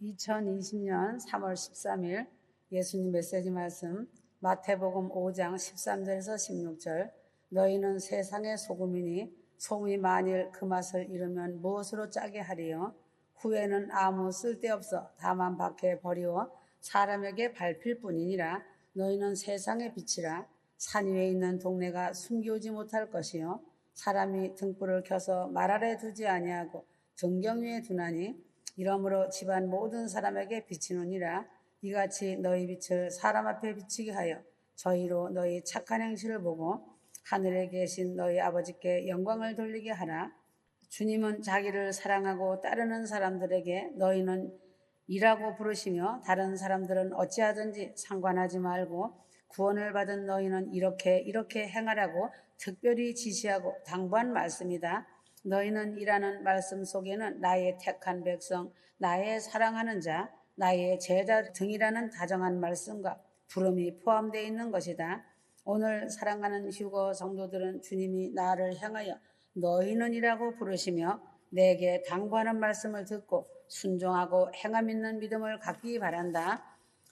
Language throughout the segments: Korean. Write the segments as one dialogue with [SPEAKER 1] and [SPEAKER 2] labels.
[SPEAKER 1] 2020년 3월 13일 예수님 메시지 말씀 마태복음 5장 13절에서 16절. 너희는 세상의 소금이니 소금이 만일 그 맛을 잃으면 무엇으로 짜게 하리요? 후에는 아무 쓸데없어 다만 밖에 버리워 사람에게 밟힐 뿐이니라. 너희는 세상의 빛이라. 산 위에 있는 동네가 숨기우지 못할 것이요 사람이 등불을 켜서 말 아래 두지 아니하고 정경 위에 두나니 이러므로 집안 모든 사람에게 비치느니라. 이같이 너희 빛을 사람 앞에 비치게 하여 저희로 너희 착한 행실을 보고 하늘에 계신 너희 아버지께 영광을 돌리게 하라. 주님은 자기를 사랑하고 따르는 사람들에게 너희는 이라고 부르시며 다른 사람들은 어찌하든지 상관하지 말고 구원을 받은 너희는 이렇게 행하라고 특별히 지시하고 당부한 말씀이다. 너희는 이라는 말씀 속에는 나의 택한 백성, 나의 사랑하는 자, 나의 제자 등이라는 다정한 말씀과 부름이 포함되어 있는 것이다. 오늘 사랑하는 휴거 성도들은 주님이 나를 향하여 너희는 이라고 부르시며 내게 당부하는 말씀을 듣고 순종하고 행함 있는 믿음을 갖기 바란다.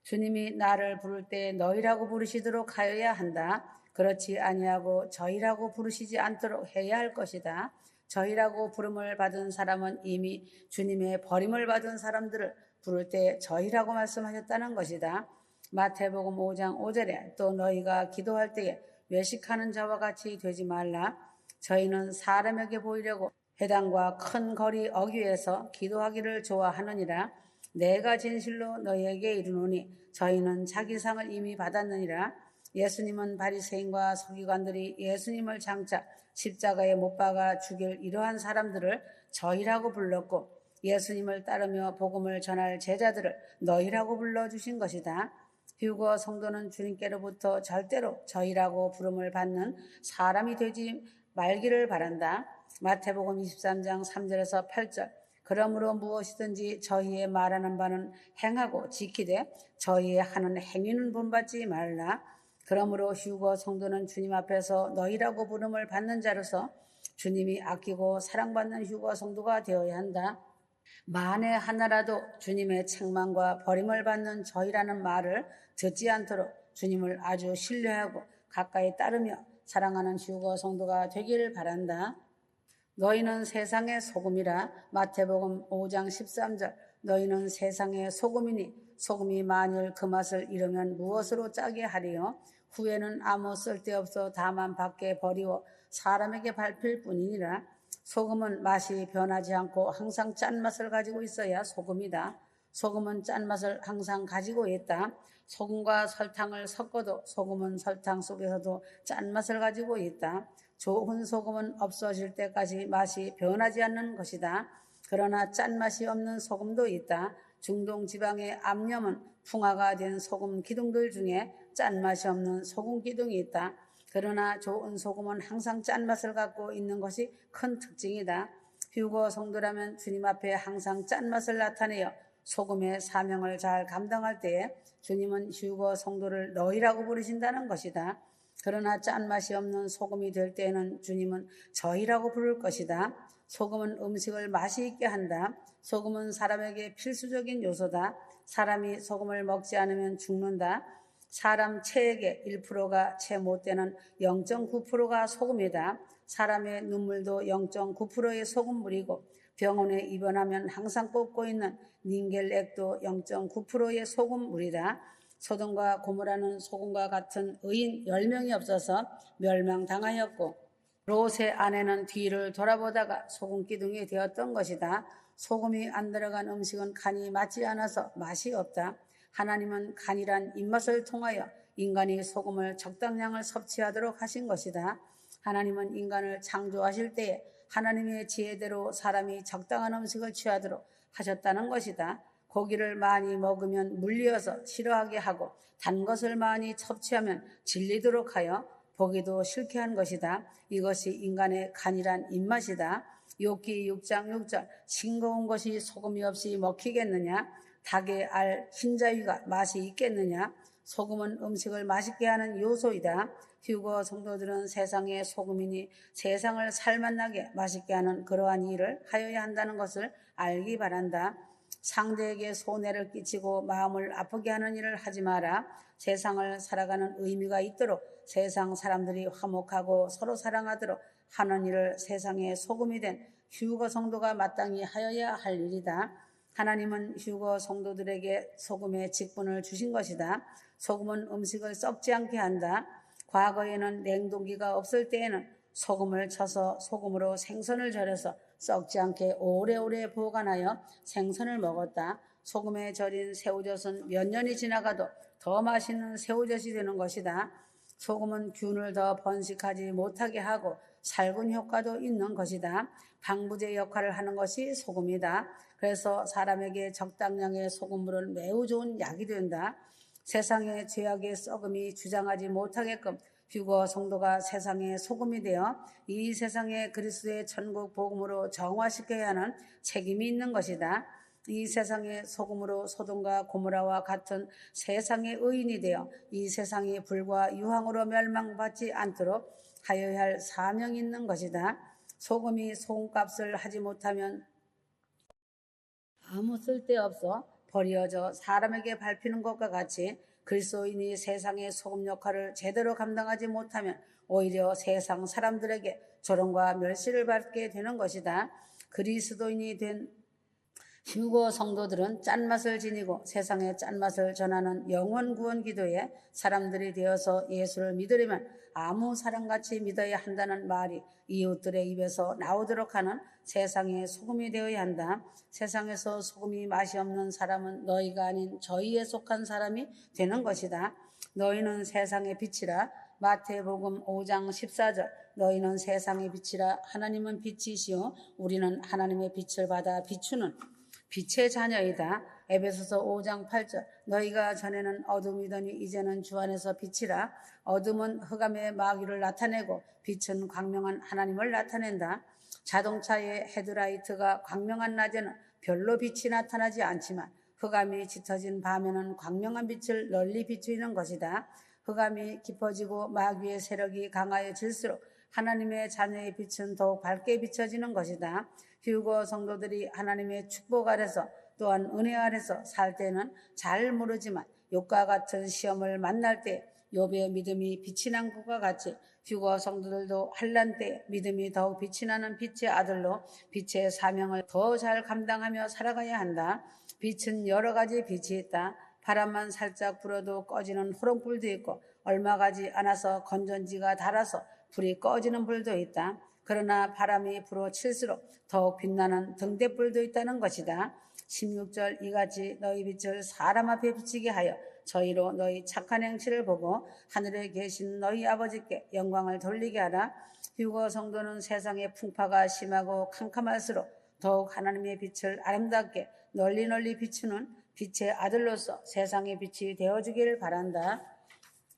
[SPEAKER 1] 주님이 나를 부를 때 너희라고 부르시도록 하여야 한다. 그렇지 아니하고 저희라고 부르시지 않도록 해야 할 것이다. 저희라고 부름을 받은 사람은 이미 주님의 버림을 받은 사람들을 부를 때 저희라고 말씀하셨다는 것이다. 마태복음 5장 5절에 또 너희가 기도할 때에 외식하는 자와 같이 되지 말라. 저희는 사람에게 보이려고 회당과 큰 거리 어귀에서 기도하기를 좋아하느니라. 내가 진실로 너희에게 이르노니 저희는 자기 상을 이미 받았느니라. 예수님은 바리새인과 서기관들이 예수님을 장차 십자가에 못 박아 죽일 이러한 사람들을 저희라고 불렀고 예수님을 따르며 복음을 전할 제자들을 너희라고 불러주신 것이다. 휴거 성도는 주님께로부터 절대로 저희라고 부름을 받는 사람이 되지 말기를 바란다. 마태복음 23장 3절에서 8절. 그러므로 무엇이든지 저희의 말하는 바는 행하고 지키되 저희의 하는 행위는 본받지 말라. 그러므로 휴거 성도는 주님 앞에서 너희라고 부름을 받는 자로서 주님이 아끼고 사랑받는 휴거 성도가 되어야 한다. 만에 하나라도 주님의 책망과 버림을 받는 저희라는 말을 듣지 않도록 주님을 아주 신뢰하고 가까이 따르며 사랑하는 휴거 성도가 되기를 바란다. 너희는 세상의 소금이라. 마태복음 5장 13절. 너희는 세상의 소금이니 소금이 만일 그 맛을 잃으면 무엇으로 짜게 하리요? 후에는 아무 쓸데없어 다만 밖에 버리워 사람에게 밟힐 뿐이니라. 소금은 맛이 변하지 않고 항상 짠맛을 가지고 있어야 소금이다. 소금은 짠맛을 항상 가지고 있다. 소금과 설탕을 섞어도 소금은 설탕 속에서도 짠맛을 가지고 있다. 좋은 소금은 없어질 때까지 맛이 변하지 않는 것이다. 그러나 짠맛이 없는 소금도 있다. 중동 지방의 암염은 풍화가 된 소금 기둥들 중에 짠맛이 없는 소금 기둥이 있다. 그러나 좋은 소금은 항상 짠맛을 갖고 있는 것이 큰 특징이다. 휴거 성도라면 주님 앞에 항상 짠맛을 나타내어 소금의 사명을 잘 감당할 때에 주님은 휴거 성도를 너희라고 부르신다는 것이다. 그러나 짠맛이 없는 소금이 될 때에는 주님은 저희라고 부를 것이다. 소금은 음식을 맛이 있게 한다. 소금은 사람에게 필수적인 요소다. 사람이 소금을 먹지 않으면 죽는다. 사람 체액의 1%가 채 못 되는 0.9%가 소금이다. 사람의 눈물도 0.9%의 소금물이고 병원에 입원하면 항상 꽂고 있는 닌겔액도 0.9%의 소금물이다. 소돔과 고모라는 소금과 같은 의인 10명이 없어서 멸망당하였고 롯의 아내는 뒤를 돌아보다가 소금 기둥이 되었던 것이다. 소금이 안 들어간 음식은 간이 맞지 않아서 맛이 없다. 하나님은 간이란 입맛을 통하여 인간이 소금을 적당량을 섭취하도록 하신 것이다. 하나님은 인간을 창조하실 때에 하나님의 지혜대로 사람이 적당한 음식을 취하도록 하셨다는 것이다. 고기를 많이 먹으면 물리어서 싫어하게 하고 단 것을 많이 섭취하면 질리도록 하여 보기도 싫게 한 것이다. 이것이 인간의 간이란 입맛이다. 욥기 6장 6절. 싱거운 것이 소금이 없이 먹히겠느냐? 닭의 알 흰자위가 맛이 있겠느냐? 소금은 음식을 맛있게 하는 요소이다. 휴거 성도들은 세상의 소금이니 세상을 살맛나게 맛있게 하는 그러한 일을 하여야 한다는 것을 알기 바란다. 상대에게 손해를 끼치고 마음을 아프게 하는 일을 하지 마라. 세상을 살아가는 의미가 있도록 세상 사람들이 화목하고 서로 사랑하도록 하는 일을 세상의 소금이 된 휴거 성도가 마땅히 하여야 할 일이다. 하나님은 휴거 성도들에게 소금의 직분을 주신 것이다. 소금은 음식을 썩지 않게 한다. 과거에는 냉동기가 없을 때에는 소금을 쳐서 소금으로 생선을 절여서 썩지 않게 오래오래 보관하여 생선을 먹었다. 소금에 절인 새우젓은 몇 년이 지나가도 더 맛있는 새우젓이 되는 것이다. 소금은 균을 더 번식하지 못하게 하고 살균 효과도 있는 것이다. 방부제 역할을 하는 것이 소금이다. 그래서 사람에게 적당량의 소금물은 매우 좋은 약이 된다. 세상의 죄악의 썩음이 주장하지 못하게끔 휴거 성도가 세상의 소금이 되어 이 세상의 그리스도의 천국 복음으로 정화시켜야 하는 책임이 있는 것이다. 이 세상의 소금으로 소돔과 고모라와 같은 세상의 의인이 되어 이 세상이 불과 유황으로 멸망받지 않도록 하여야 할 사명이 있는 것이다. 소금이 소금값을 하지 못하면 아무 쓸데없어 버려져 사람에게 밟히는 것과 같이 그리스도인이 세상의 소금 역할을 제대로 감당하지 못하면 오히려 세상 사람들에게 조롱과 멸시를 받게 되는 것이다. 그리스도인이 된 휴거 성도들은 짠맛을 지니고 세상의 짠맛을 전하는 영원 구원 기도에 사람들이 되어서 예수를 믿으려면 아무 사람같이 믿어야 한다는 말이 이웃들의 입에서 나오도록 하는 세상의 소금이 되어야 한다. 세상에서 소금이 맛이 없는 사람은 너희가 아닌 저희에 속한 사람이 되는 것이다. 너희는 세상의 빛이라. 마태복음 5장 14절. 너희는 세상의 빛이라. 하나님은 빛이시오. 우리는 하나님의 빛을 받아 비추는 빛의 자녀이다. 에베소서 5장 8절. 너희가 전에는 어둠이더니 이제는 주 안에서 빛이라. 어둠은 흑암의 마귀를 나타내고 빛은 광명한 하나님을 나타낸다. 자동차의 헤드라이트가 광명한 낮에는 별로 빛이 나타나지 않지만 흑암이 짙어진 밤에는 광명한 빛을 널리 비추는 것이다. 흑암이 깊어지고 마귀의 세력이 강하여질수록 하나님의 자녀의 빛은 더욱 밝게 비춰지는 것이다. 휴거 성도들이 하나님의 축복 아래서 또한 은혜 아래서 살 때는 잘 모르지만 욥과 같은 시험을 만날 때 욥의 믿음이 빛이 난 것과 같이 휴거 성도들도 환난 때 믿음이 더욱 빛이 나는 빛의 아들로 빛의 사명을 더 잘 감당하며 살아가야 한다. 빛은 여러 가지 빛이 있다. 바람만 살짝 불어도 꺼지는 호롱불도 있고 얼마 가지 않아서 건전지가 닳아서 불이 꺼지는 불도 있다. 그러나 바람이 불어칠수록 더욱 빛나는 등대불도 있다는 것이다. 16절. 이같이 너희 빛을 사람 앞에 비치게 하여 저희로 너희 착한 행실을 보고 하늘에 계신 너희 아버지께 영광을 돌리게 하라. 휴거 성도는 세상의 풍파가 심하고 캄캄할수록 더욱 하나님의 빛을 아름답게 널리 비추는 빛의 아들로서 세상의 빛이 되어주기를 바란다.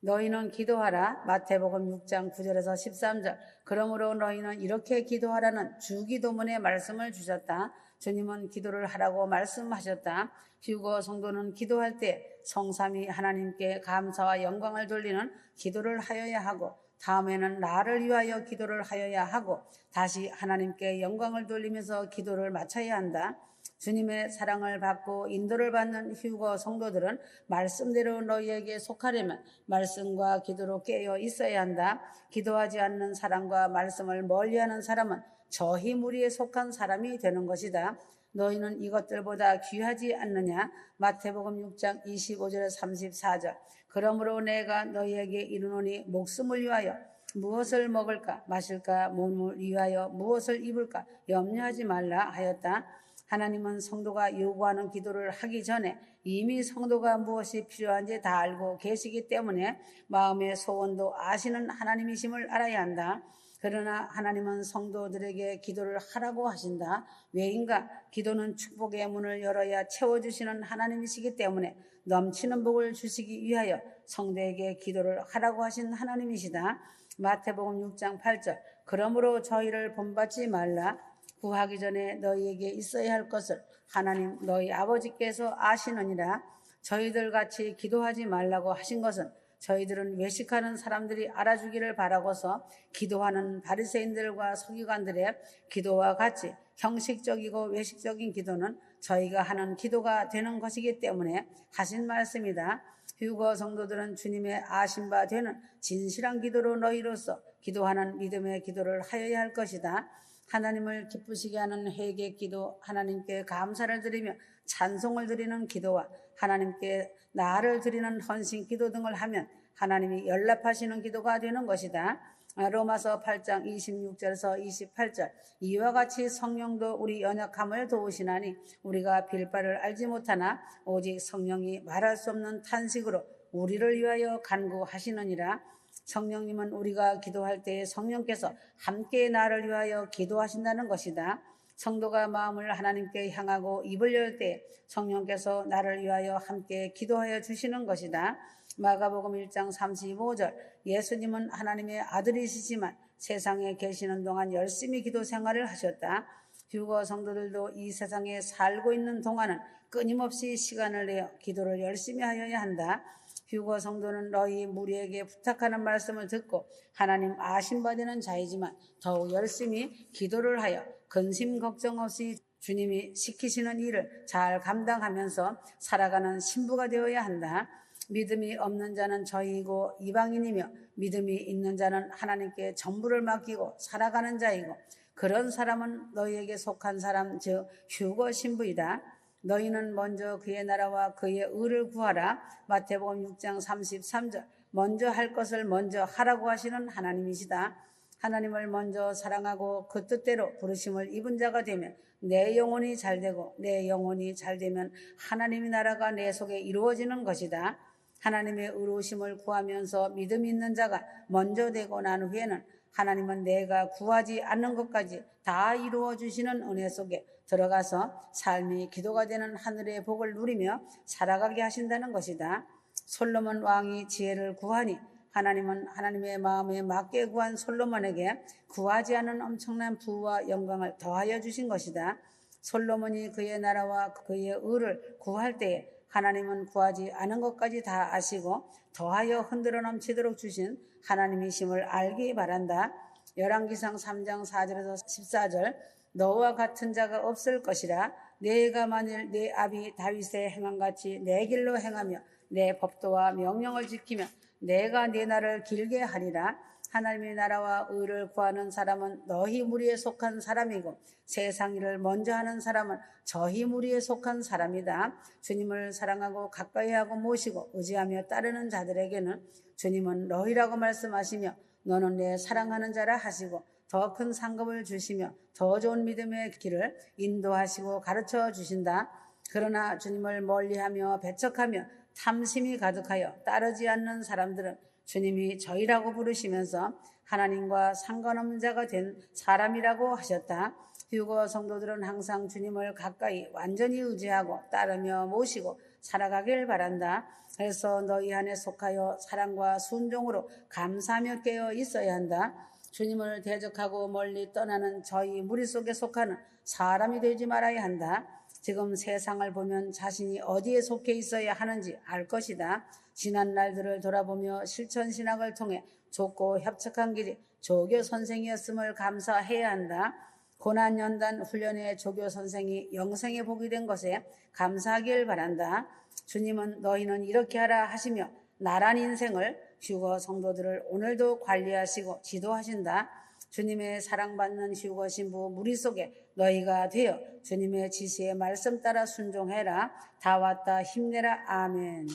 [SPEAKER 1] 너희는 기도하라. 마태복음 6장 9절에서 13절. 그러므로 너희는 이렇게 기도하라는 주기도문의 말씀을 주셨다. 주님은 기도를 하라고 말씀하셨다. 휴거 성도는 기도할 때 성삼위 하나님께 감사와 영광을 돌리는 기도를 하여야 하고 다음에는 나를 위하여 기도를 하여야 하고 다시 하나님께 영광을 돌리면서 기도를 마쳐야 한다. 주님의 사랑을 받고 인도를 받는 휴거 성도들은 말씀대로 너희에게 속하려면 말씀과 기도로 깨어 있어야 한다. 기도하지 않는 사람과 말씀을 멀리하는 사람은 저희 무리에 속한 사람이 되는 것이다. 너희는 이것들보다 귀하지 않느냐? 마태복음 6장 25절 34절. 그러므로 내가 너희에게 이르노니 목숨을 위하여 무엇을 먹을까 마실까 몸을 위하여 무엇을 입을까 염려하지 말라 하였다. 하나님은 성도가 요구하는 기도를 하기 전에 이미 성도가 무엇이 필요한지 다 알고 계시기 때문에 마음의 소원도 아시는 하나님이심을 알아야 한다. 그러나 하나님은 성도들에게 기도를 하라고 하신다. 왜인가? 기도는 축복의 문을 열어야 채워주시는 하나님이시기 때문에 넘치는 복을 주시기 위하여 성도에게 기도를 하라고 하신 하나님이시다. 마태복음 6장 8절. 그러므로 저희를 본받지 말라. 구하기 전에 너희에게 있어야 할 것을 하나님 너희 아버지께서 아시느니라. 저희들 같이 기도하지 말라고 하신 것은 저희들은 외식하는 사람들이 알아주기를 바라고서 기도하는 바리새인들과 서기관들의 기도와 같이 형식적이고 외식적인 기도는 저희가 하는 기도가 되는 것이기 때문에 하신 말씀이다. 휴거 성도들은 주님의 아신 바 되는 진실한 기도로 너희로서 기도하는 믿음의 기도를 하여야 할 것이다. 하나님을 기쁘시게 하는 회개 기도, 하나님께 감사를 드리며 찬송을 드리는 기도와 하나님께 나를 드리는 헌신 기도 등을 하면 하나님이 연락하시는 기도가 되는 것이다. 로마서 8장 26절에서 28절 이와 같이 성령도 우리 연약함을 도우시나니 우리가 빌 바를 알지 못하나 오직 성령이 말할 수 없는 탄식으로 우리를 위하여 간구하시느니라. 성령님은 우리가 기도할 때 성령께서 함께 나를 위하여 기도하신다는 것이다. 성도가 마음을 하나님께 향하고 입을 열 때 성령께서 나를 위하여 함께 기도하여 주시는 것이다. 마가복음 1장 35절 예수님은 하나님의 아들이시지만 세상에 계시는 동안 열심히 기도 생활을 하셨다. 휴거 성도들도 이 세상에 살고 있는 동안은 끊임없이 시간을 내어 기도를 열심히 하여야 한다. 휴거 성도는 너희 무리에게 부탁하는 말씀을 듣고 하나님 아신 바 되는 자이지만 더욱 열심히 기도를 하여 근심 걱정 없이 주님이 시키시는 일을 잘 감당하면서 살아가는 신부가 되어야 한다. 믿음이 없는 자는 저희이고 이방인이며 믿음이 있는 자는 하나님께 전부를 맡기고 살아가는 자이고 그런 사람은 너희에게 속한 사람 즉 휴거 신부이다. 너희는 먼저 그의 나라와 그의 의를 구하라. 마태복음 6장 33절 먼저 할 것을 먼저 하라고 하시는 하나님이시다. 하나님을 먼저 사랑하고 그 뜻대로 부르심을 입은 자가 되면 내 영혼이 잘되고 내 영혼이 잘되면 하나님의 나라가 내 속에 이루어지는 것이다. 하나님의 의로우심을 구하면서 믿음 있는 자가 먼저 되고 난 후에는 하나님은 내가 구하지 않는 것까지 다 이루어 주시는 은혜 속에 들어가서 삶이 기도가 되는 하늘의 복을 누리며 살아가게 하신다는 것이다. 솔로몬 왕이 지혜를 구하니 하나님은 하나님의 마음에 맞게 구한 솔로몬에게 구하지 않은 엄청난 부와 영광을 더하여 주신 것이다. 솔로몬이 그의 나라와 그의 의를 구할 때에 하나님은 구하지 않은 것까지 다 아시고 더하여 흔들어 넘치도록 주신 하나님이심을 알기 바란다. 열왕기상 3장 4절에서 14절 너와 같은 자가 없을 것이라. 내가 만일 내 아비 다윗의 행함같이 내 길로 행하며 내 법도와 명령을 지키며 내가 내 날을 길게 하리라. 하나님의 나라와 의를 구하는 사람은 너희 무리에 속한 사람이고 세상 일을 먼저 하는 사람은 저희 무리에 속한 사람이다. 주님을 사랑하고 가까이하고 모시고 의지하며 따르는 자들에게는 주님은 너희라고 말씀하시며 너는 내 사랑하는 자라 하시고 더 큰 상급을 주시며 더 좋은 믿음의 길을 인도하시고 가르쳐 주신다. 그러나 주님을 멀리하며 배척하며 탐심이 가득하여 따르지 않는 사람들은 주님이 저희라고 부르시면서 하나님과 상관없는 자가 된 사람이라고 하셨다. 휴거 성도들은 항상 주님을 가까이 완전히 의지하고 따르며 모시고 살아가길 바란다. 그래서 너희 안에 속하여 사랑과 순종으로 감사하며 깨어 있어야 한다. 주님을 대적하고 멀리 떠나는 저희 무리 속에 속하는 사람이 되지 말아야 한다. 지금 세상을 보면 자신이 어디에 속해 있어야 하는지 알 것이다. 지난 날들을 돌아보며 실천신학을 통해 좁고 협착한 길이 조교 선생이었음을 감사해야 한다. 고난연단 훈련의 조교 선생이 영생에 복이 된 것에 감사하길 바란다. 주님은 너희는 이렇게 하라 하시며 나란 인생을 휴거 성도들을 오늘도 관리하시고 지도하신다. 주님의 사랑받는 휴거 신부 무리 속에 너희가 되어 주님의 지시의 말씀 따라 순종해라. 다 왔다 힘내라. 아멘.